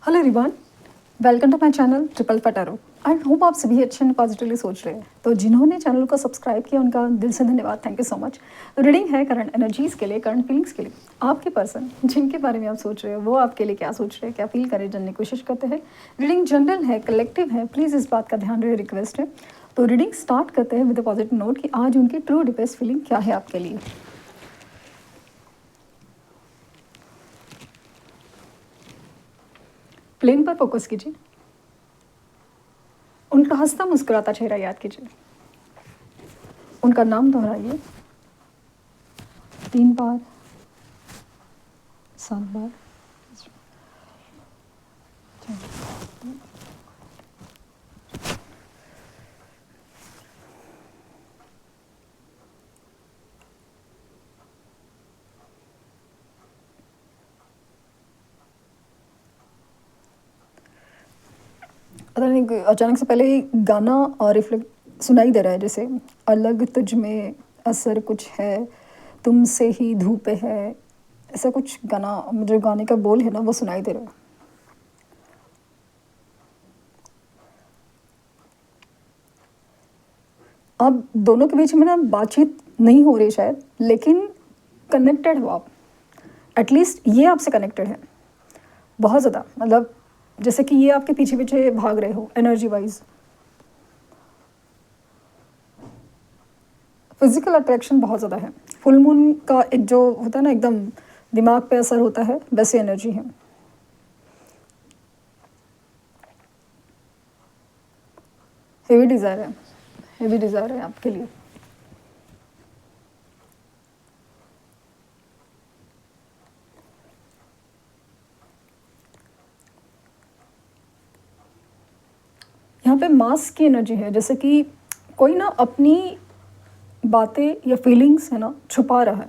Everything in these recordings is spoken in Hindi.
Hello everyone, welcome to my channel triple फटारो। आई होप आप सभी अच्छे एंड पॉजिटिवली सोच रहे हैं। तो जिन्होंने चैनल को सब्सक्राइब किया उनका दिल से धन्यवाद, thank you so much. Reading है करंट एनर्जीज के लिए, करंट फीलिंग्स के लिए। आपके पर्सन जिनके बारे में आप सोच रहे हो वो आपके लिए क्या सोच रहे हैं, क्या फील करें, जानने की कोशिश करते हैं। रीडिंग जनरल है, कलेक्टिव है, प्लीज़ इस बात का ध्यान रहे, रिक्वेस्ट है। तो रीडिंग स्टार्ट करते हैं विद अ पॉजिटिव नोट कि आज उनकी ट्रू डिपेस्ट फीलिंग क्या है आपके लिए। प्लेन पर फोकस कीजिए, उनका हंसता मुस्कुराता चेहरा याद कीजिए, उनका नाम दोहराइए 3 बार, 7 बार। पता नहीं अचानक से पहले ही गाना और रिफ्लेक्ट सुनाई दे रहा है, जैसे अलग तुझ में असर कुछ है, तुमसे ही धूप है। ऐसा कुछ गाना, जो गाने का बोल है ना, वो सुनाई दे रहा है। अब दोनों के बीच में ना बातचीत नहीं हो रही शायद, लेकिन कनेक्टेड हो आप। एटलीस्ट ये आपसे कनेक्टेड है बहुत ज़्यादा, मतलब जैसे कि ये आपके पीछे पीछे भाग रहे हो एनर्जी वाइज। फिजिकल अट्रैक्शन बहुत ज़्यादा है। फुल मून का एक जो होता है ना, एकदम दिमाग पे असर होता है, वैसे एनर्जी है। हेवी डिज़ायर है, हेवी डिज़ायर है आपके लिए। यहाँ पे मास की एनर्जी है, जैसे कि कोई ना अपनी बातें या फीलिंग्स है ना छुपा रहा है।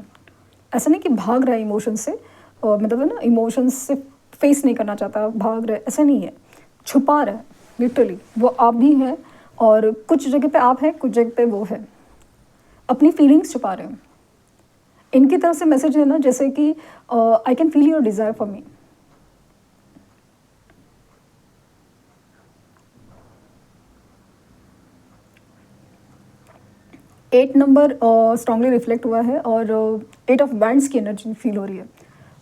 ऐसा नहीं कि भाग रहा है इमोशन से, और मतलब है ना इमोशंस से फेस नहीं करना चाहता, भाग रहा है, ऐसा नहीं है। छुपा रहा है लिटरली। वो आप भी हैं, और कुछ जगह पे आप हैं, कुछ जगह पे वो है। अपनी फीलिंग्स छुपा रहे हैं। इनकी तरफ से मैसेज है ना, जैसे कि I can feel your desire for me. Eight number strongly reflect हुआ है, और 8 ऑफ बैंड्स की एनर्जी फील हो रही है।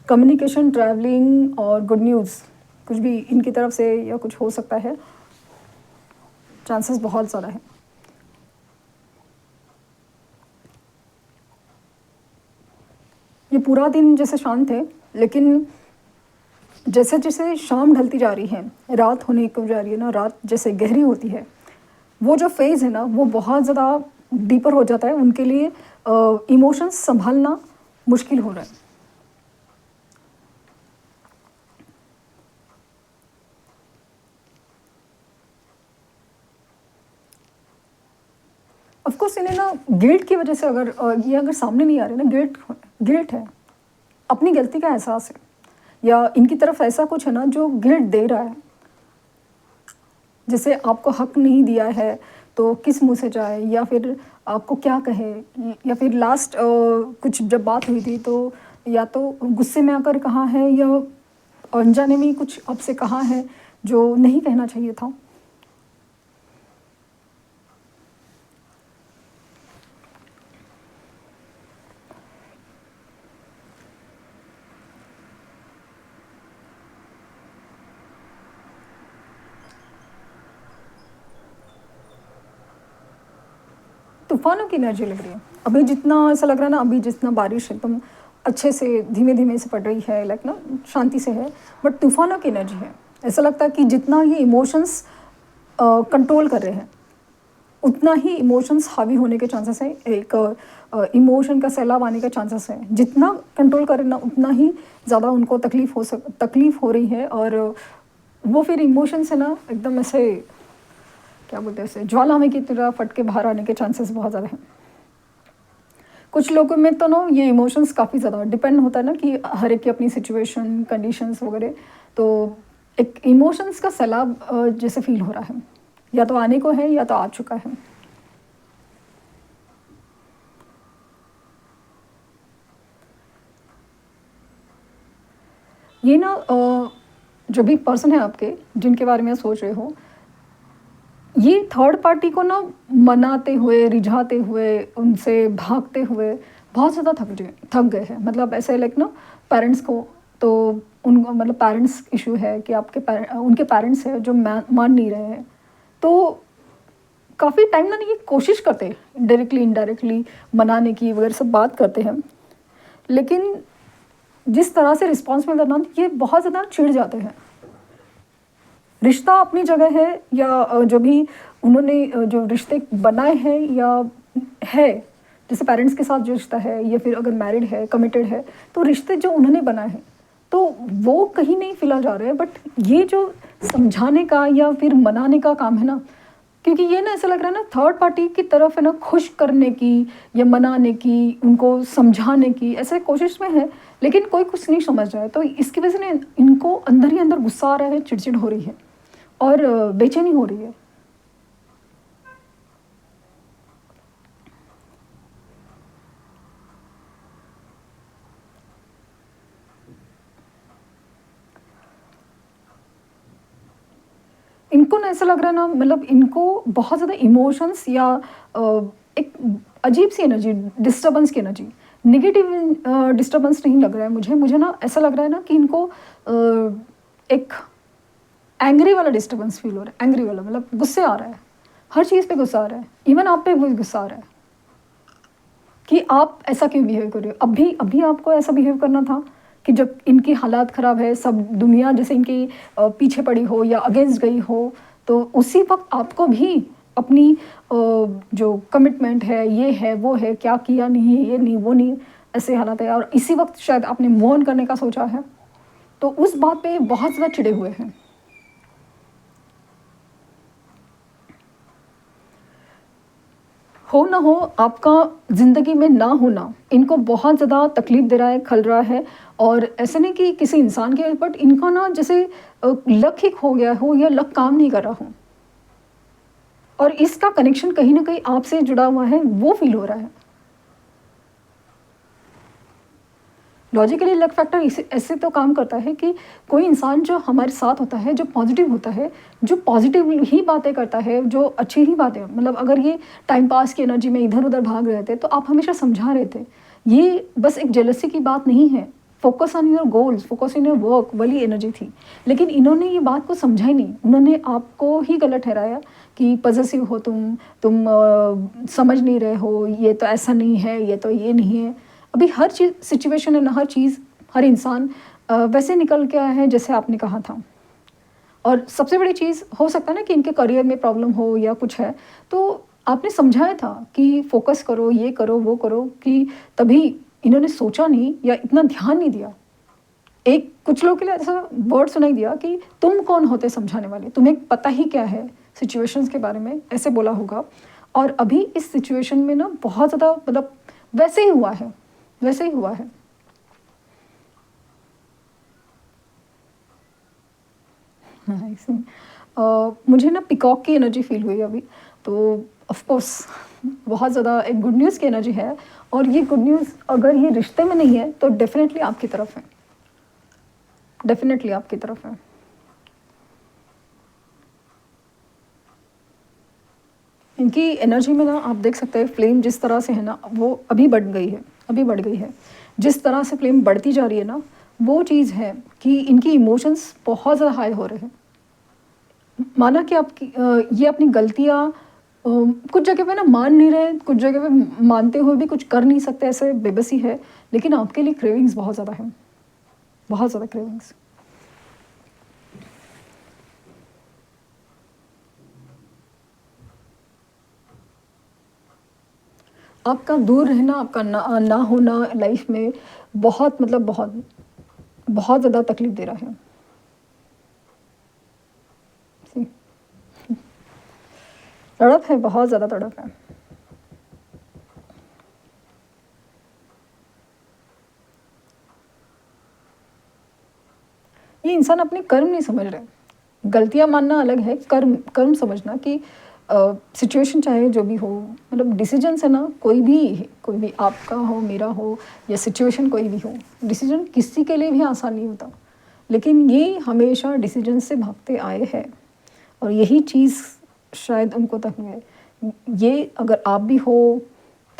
कम्युनिकेशन, ट्रैवलिंग और गुड न्यूज़, कुछ भी इनकी तरफ से या कुछ हो सकता है। चांसेस बहुत ज़्यादा है। ये पूरा दिन जैसे शांत है, लेकिन जैसे जैसे शाम ढलती जा रही है, रात होने को जा रही है ना, रात जैसे गहरी होती है, वो जो फेज़ है ना वो बहुत ज़्यादा डीपर हो जाता है उनके लिए। इमोशंस संभालना मुश्किल हो रहा है। ऑफकोर्स इन्हें ना गिल्ट की वजह से, अगर ये अगर सामने नहीं आ रहे ना, गिल्ट गिल्ट है, अपनी गलती का एहसास है, या इनकी तरफ ऐसा कुछ है ना जो गिल्ट दे रहा है। जैसे आपको हक नहीं दिया है तो किस मुंह से जाए, या फिर आपको क्या कहे, या फिर लास्ट कुछ जब बात हुई थी तो या तो गुस्से में आकर कहा है, या अनजाने में ही कुछ आपसे कहा है जो नहीं कहना चाहिए था। तूफानों की एनर्जी लग रही है। अभी जितना ऐसा लग रहा है ना, अभी जितना बारिश एकदम अच्छे से धीमे धीमे से पड़ रही है, लाइक ना शांति से है, बट तूफानों की एनर्जी है। ऐसा लगता है कि जितना ये इमोशंस कंट्रोल कर रहे हैं, उतना ही इमोशंस हावी होने के चांसेस हैं। एक इमोशन का सैलाब आने का चांसेस है। जितना कंट्रोल करें ना, उतना ही ज़्यादा उनको तकलीफ़ हो रही है, और वो फिर इमोशंस है ना एकदम ऐसे, क्या बोलते हैं, ऐसे ज्वालामुखी की तरह फट के बाहर आने के चांसेस बहुत ज़्यादा हैं। कुछ लोगों में तो ना ये इमोशंस काफ़ी ज़्यादा डिपेंड होता है ना, कि हर एक की अपनी सिचुएशन, कंडीशंस वगैरह। तो एक इमोशंस का सैलाब जैसे फील हो रहा है, या तो आने को है या तो आ चुका है। ये ना जो भी पर्सन है आपके, जिनके बारे में आप सोच रहे हो, ये थर्ड पार्टी को ना मनाते हुए, रिझाते हुए, उनसे भागते हुए बहुत ज़्यादा थक गए हैं। मतलब ऐसे लाइक ना पेरेंट्स को, तो उनको मतलब पेरेंट्स इशू है कि उनके पेरेंट्स हैं जो मान नहीं रहे हैं। तो काफ़ी टाइम ना ये कोशिश करते हैं डायरेक्टली इनडायरेक्टली मनाने की वगैरह सब बात करते हैं, लेकिन जिस तरह से रिस्पॉन्स मिलता है ना, ये बहुत ज़्यादा चिढ़ जाते हैं। रिश्ता अपनी जगह है, या जो भी उन्होंने जो रिश्ते बनाए हैं या है, जैसे पेरेंट्स के साथ जो रिश्ता है, या फिर अगर मैरिड है, कमिटेड है, तो रिश्ते जो उन्होंने बनाए हैं तो वो कहीं नहीं फिलहाल जा रहे हैं। बट ये जो समझाने का या फिर मनाने का काम है ना, क्योंकि ये ना ऐसा लग रहा है ना थर्ड पार्टी की तरफ है ना, खुश करने की या मनाने की, उनको समझाने की ऐसे कोशिश में है, लेकिन कोई कुछ नहीं समझ रहा है। तो इसकी वजह से ना इनको अंदर ही अंदर गुस्सा आ रहा है, चिड़चिड़ हो रही है और बेचैनी हो रही है। इनको ना ऐसा लग रहा है ना, मतलब इनको बहुत ज़्यादा इमोशंस या अ, एक अजीब सी एनर्जी, डिस्टर्बेंस की एनर्जी, नेगेटिव डिस्टर्बेंस नहीं लग रहा है मुझे ना ऐसा लग रहा है ना कि इनको एक एंग्री वाला डिस्टर्बेंस फील हो रहा है। एंग्री वाला मतलब गुस्से आ रहा है, हर चीज़ पे गुस्सा आ रहा है, इवन आप पे भी गुस्सा आ रहा है कि आप ऐसा क्यों बिहेव कर रहे हो। अभी अभी आपको ऐसा बिहेव करना था कि जब इनकी हालात ख़राब है, सब दुनिया जैसे इनकी पीछे पड़ी हो या अगेंस्ट गई हो, तो उसी वक्त आपको भी अपनी जो कमिटमेंट है, ये है, वो है, क्या किया नहीं, ये नहीं, वो नहीं, ऐसे हालात है, और इसी वक्त शायद आपने मूव ऑन करने का सोचा है, तो उस बात पे बहुत ज़्यादा चिढ़े हुए हैं। हो ना हो, आपका ज़िंदगी में ना होना इनको बहुत ज़्यादा तकलीफ़ दे रहा है, खल रहा है। और ऐसे नहीं कि किसी इंसान के, बट इनका ना जैसे लक ही खो गया हो या लक काम नहीं कर रहा हो, और इसका कनेक्शन कहीं न कहीं आपसे जुड़ा हुआ है, वो फ़ील हो रहा है। लॉजिकली लक फैक्टर इसे ऐसे तो काम करता है कि कोई इंसान जो हमारे साथ होता है, जो पॉजिटिव होता है, जो पॉजिटिव ही बातें करता है, जो अच्छी ही बातें, मतलब अगर ये टाइम पास की एनर्जी में इधर उधर भाग रहे थे तो आप हमेशा समझा रहे थे, ये बस एक जेलसी की बात नहीं है, focus on your goals, focus on your work वाली एनर्जी थी। लेकिन इन्होंने ये बात को समझा ही नहीं, उन्होंने आपको ही गलत ठहराया कि पॉजेसिव हो तुम समझ नहीं रहे हो, ये तो ऐसा नहीं है, ये तो ये नहीं है। अभी हर चीज़ सिचुएशन है ना, हर चीज़, हर इंसान वैसे निकल के आया है जैसे आपने कहा था। और सबसे बड़ी चीज़ हो सकता है ना कि इनके करियर में प्रॉब्लम हो या कुछ है, तो आपने समझाया था कि फोकस करो, ये करो, वो करो, कि तभी इन्होंने सोचा नहीं या इतना ध्यान नहीं दिया। एक कुछ लोगों के लिए ऐसा वर्ड सुनाई दिया कि तुम कौन होते समझाने वाले, तुम्हें पता ही क्या है सिचुएशंस के बारे में, ऐसे बोला होगा। और अभी इस सिचुएशन में ना बहुत ज़्यादा मतलब वैसे ही हुआ है, वैसे ही हुआ है। मुझे ना पिकॉक की एनर्जी फील हुई अभी, तो ऑफ कोर्स बहुत ज़्यादा एक गुड न्यूज़ की एनर्जी है। और ये गुड न्यूज़ अगर ये रिश्ते में नहीं है तो डेफिनेटली आपकी तरफ है, डेफिनेटली आपकी तरफ है। इनकी एनर्जी में ना आप देख सकते हैं फ्लेम जिस तरह से है ना, वो अभी बढ़ गई है, अभी बढ़ गई है। जिस तरह से फ्लेम बढ़ती जा रही है ना, वो चीज़ है कि इनकी इमोशंस बहुत ज़्यादा हाई हो रहे हैं। माना कि आपकी ये अपनी गलतियाँ कुछ जगह पे ना मान नहीं रहे, कुछ जगह पे मानते हुए भी कुछ कर नहीं सकते, ऐसे बेबसी है। लेकिन आपके लिए क्रेविंग्स बहुत ज़्यादा है, बहुत ज़्यादा क्रेविंग्स। आपका दूर रहना, आपका ना होना लाइफ में बहुत मतलब बहुत बहुत ज़्यादा तकलीफ दे रहा है। सी, तड़प है, बहुत ज़्यादा तड़प है। ये इंसान अपने कर्म नहीं समझ रहे। गलतियाँ मानना अलग है, कर्म कर्म समझना कि सिचुएशन चाहे जो भी हो, मतलब डिसीजंस है ना, कोई भी आपका हो, मेरा हो, या सिचुएशन कोई भी हो, डिसीजन किसी के लिए भी आसान नहीं होता। लेकिन ये हमेशा डिसीजन से भागते आए हैं और यही चीज़ शायद उनको तक है। ये अगर आप भी हो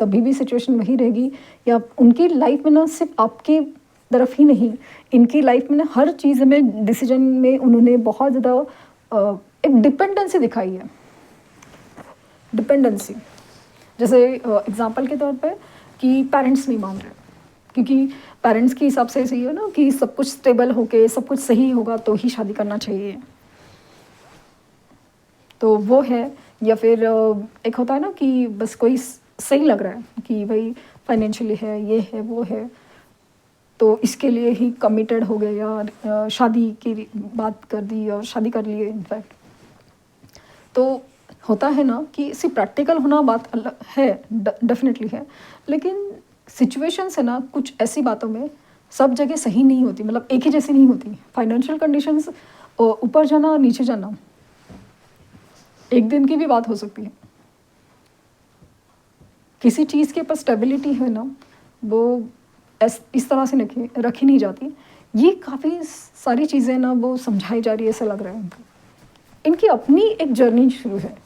तभी भी सिचुएशन वही रहेगी, या उनकी लाइफ में ना सिर्फ आपके तरफ ही नहीं, इनकी लाइफ में ना हर चीज़ में डिसीजन में उन्होंने बहुत ज़्यादा एक डिपेंडेंसी दिखाई है। डिपेंडेंसी जैसे एग्जांपल के तौर पे कि पेरेंट्स नहीं मान रहे, क्योंकि पेरेंट्स के हिसाब से सही है ना कि सब कुछ स्टेबल होके सब कुछ सही होगा तो ही शादी करना चाहिए, तो वो है। या फिर एक होता है ना कि बस कोई सही लग रहा है कि भाई फाइनेंशियली है, ये है, वो है, तो इसके लिए ही कमिटेड हो गए या शादी की बात कर दी और शादी कर लिए इनफैक्ट। तो होता है ना कि सिर्फ प्रैक्टिकल होना बात अलग है, डेफिनेटली है, लेकिन सिचुएशंस है ना कुछ ऐसी बातों में सब जगह सही नहीं होती, मतलब एक ही जैसी नहीं होती। फाइनेंशियल कंडीशंस ऊपर जाना और नीचे जाना एक दिन की भी बात हो सकती है। किसी चीज़ के पास स्टेबिलिटी है ना, वो इस तरह से रखी नहीं जाती। ये काफ़ी सारी चीज़ें ना वो समझाई जा रही है, ऐसा लग रहा है उनको। इनकी अपनी एक जर्नी शुरू है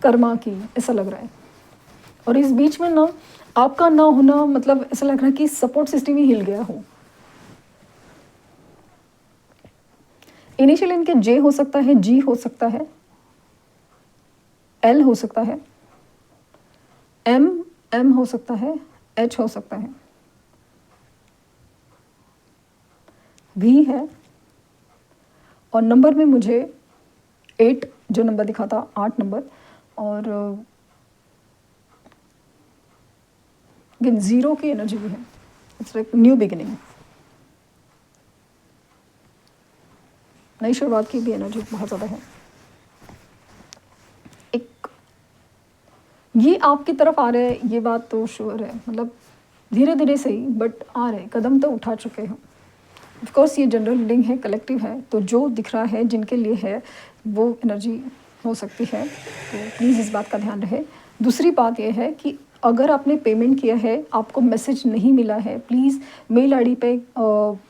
कर्मा की, ऐसा लग रहा है। और इस बीच में ना आपका ना होना, मतलब ऐसा लग रहा है कि सपोर्ट सिस्टम ही हिल गया हो। इनिशियल इनके जे हो सकता है, जी हो सकता है, एल हो सकता है, एम हो सकता है, एच हो सकता है, वी है, और नंबर में मुझे 8 जो नंबर दिखा था, 8 नंबर, और अगेन 0 की एनर्जी भी है। इट्स लाइक न्यू बिगिनिंग, नई शुरुआत की भी एनर्जी बहुत ज़्यादा है। एक ये आपकी तरफ आ रहे हैं, ये बात तो श्योर है, मतलब धीरे धीरे सही बट आ रहे, कदम तो उठा चुके हैं। ऑफ कोर्स ये जनरल रीडिंग है, कलेक्टिव है, तो जो दिख रहा है जिनके लिए है वो एनर्जी हो सकती है, तो प्लीज़ इस बात का ध्यान रहे। दूसरी बात यह है कि अगर आपने पेमेंट किया है, आपको मैसेज नहीं मिला है, प्लीज़ मेल आईडी पे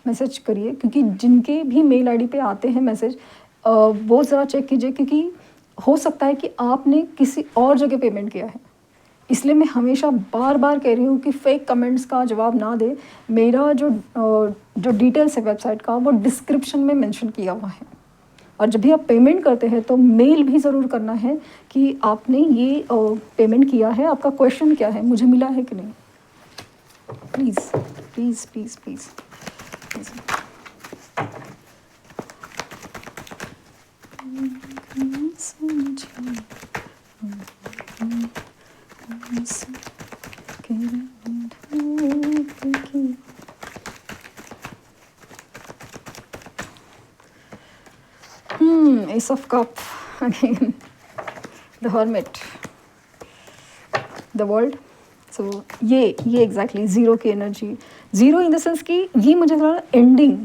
मैसेज करिए, क्योंकि जिनके भी मेल आईडी पे आते हैं मैसेज, वो ज़रा चेक कीजिए, क्योंकि हो सकता है कि आपने किसी और जगह पेमेंट किया है। इसलिए मैं हमेशा बार बार कह रही हूँ कि फेक कमेंट्स का जवाब ना दे। मेरा जो डिटेल्स है वेबसाइट का, वो डिस्क्रिप्शन में मेंशन किया हुआ है। और जब भी आप पेमेंट करते हैं तो मेल भी ज़रूर करना है कि आपने ये पेमेंट किया है, आपका क्वेश्चन क्या है, मुझे मिला है कि नहीं। Please please please please please. Ace of Cup again, the Hermit, the World. So ये एग्जैक्टली ज़ीरो की energy, zero in the sense कि ये मुझे थोड़ा एंडिंग,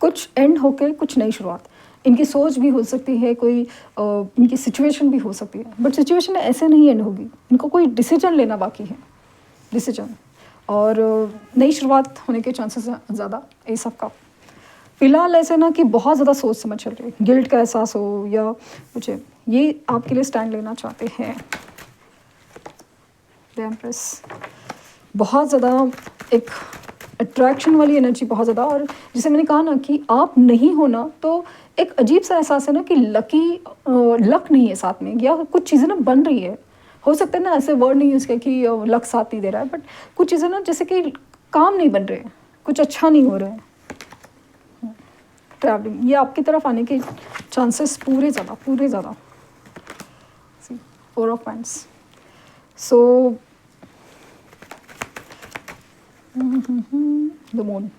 कुछ एंड होके कुछ नई शुरुआत। इनकी सोच भी हो सकती है, कोई इनकी सिचुएशन भी हो सकती है, बट सिचुएशन ऐसे नहीं एंड होगी। इनको कोई डिसीजन लेना बाकी है, डिसीजन, और नई शुरुआत होने के चांसेस ज़्यादा। एस ऑफ कप फिलहाल ऐसे ना कि बहुत ज़्यादा सोच समझ चल रही है, गिल्ट का एहसास हो या कुछ, ये आपके लिए स्टैंड लेना चाहते हैं। द एम्प्रेस, बहुत ज़्यादा एक अट्रैक्शन वाली एनर्जी, बहुत ज़्यादा। और जैसे मैंने कहा ना कि आप नहीं होना तो एक अजीब सा एहसास है ना कि लक नहीं है साथ में, या कुछ चीज़ें ना बन रही है। हो सकता है ना ऐसे वर्ड नहीं यूज़ किया कि लक साथ नहीं दे रहा है, बट कुछ चीज़ें ना जैसे कि काम नहीं बन रहे, कुछ अच्छा नहीं हो रहा है। ट्रैवलिंग, ये आपकी तरफ आने के चांसेस पूरे ज़्यादा। 4 of pants. So the moon,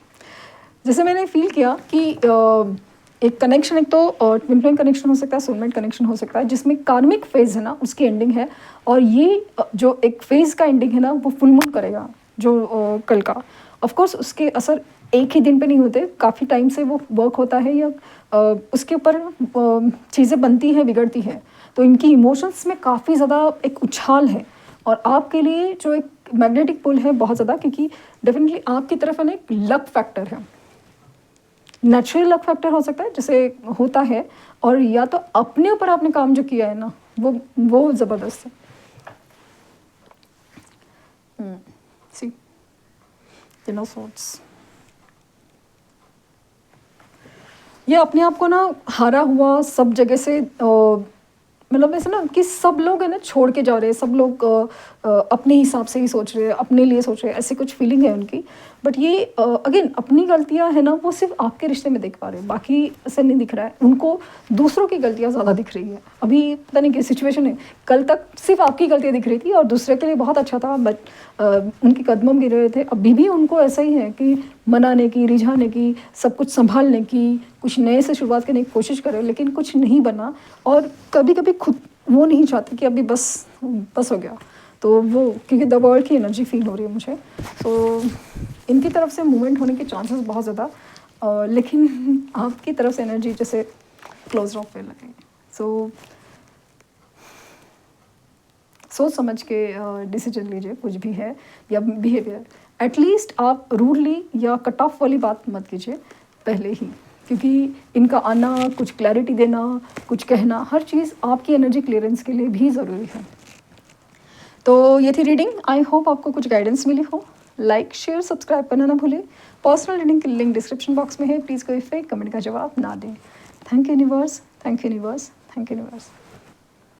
जैसे मैंने फील किया कि एक कनेक्शन, एक तो ट्विन फ्लेम कनेक्शन हो सकता है, सोलमेट कनेक्शन हो सकता है, जिसमें कार्मिक फेज है ना उसकी एंडिंग है, और ये जो एक फेज का एंडिंग है ना वो फुल मून करेगा जो कल का। ऑफ कोर्स उसके असर एक ही दिन पे नहीं होते, काफ़ी टाइम से वो वर्क होता है, या उसके ऊपर चीज़ें बनती हैं, बिगड़ती हैं। तो इनकी इमोशंस में काफ़ी ज़्यादा एक उछाल है, और आपके लिए जो एक मैग्नेटिक पुल है बहुत ज़्यादा, क्योंकि डेफिनेटली आपकी तरफ है ना एक लक फैक्टर है। नेचुरल लक फैक्टर हो सकता है जैसे होता है, और या तो अपने ऊपर आपने काम जो किया है ना वो ज़बरदस्त है। सी नो सॉर्ट्स, ये अपने आप को ना हारा हुआ सब जगह से मतलब ऐसा ना कि सब लोग है ना छोड़ के जा रहे हैं, सब लोग अपने हिसाब से ही सोच रहे हैं, अपने लिए सोच रहे हैं, ऐसी कुछ फीलिंग है उनकी। बट ये अगेन अपनी गलतियां है ना वो सिर्फ आपके रिश्ते में देख पा रहे हैं, बाकी ऐसे नहीं दिख रहा है उनको, दूसरों की गलतियां ज़्यादा दिख रही है। अभी पता नहीं क्या सिचुएशन है, कल तक सिर्फ आपकी गलतियां दिख रही थी और दूसरे के लिए बहुत अच्छा था, बट उनके कदमों में गिर रहे थे। अभी भी उनको ऐसा ही है कि मनाने की, रिझाने की, सब कुछ संभालने की, कुछ नए से शुरुआत करने की कोशिश करें, लेकिन कुछ नहीं बना। और कभी कभी खुद वो नहीं चाहते कि अभी बस हो गया, तो वो क्योंकि दबाव की एनर्जी फील हो रही है मुझे। तो इनकी तरफ से मूवमेंट होने के चांसेस बहुत ज़्यादा, लेकिन आपकी तरफ से एनर्जी जैसे क्लोज ऑफ फील लगेगी। सोच समझ के डिसीजन लीजिए, कुछ भी है या बिहेवियर, एटलीस्ट आप रूडली या कट ऑफ वाली बात मत कीजिए पहले ही, क्योंकि इनका आना, कुछ क्लैरिटी देना, कुछ कहना, हर चीज़ आपकी एनर्जी क्लियरेंस के लिए भी ज़रूरी है। तो ये थी रीडिंग, आई होप आपको कुछ गाइडेंस मिली हो। लाइक शेयर सब्सक्राइब करना ना भूलें। पर्सनल रीडिंग की लिंक डिस्क्रिप्शन बॉक्स में है, प्लीज़ कोई फेक कमेंट का जवाब ना दें। Thank you universe, thank you universe, thank you universe.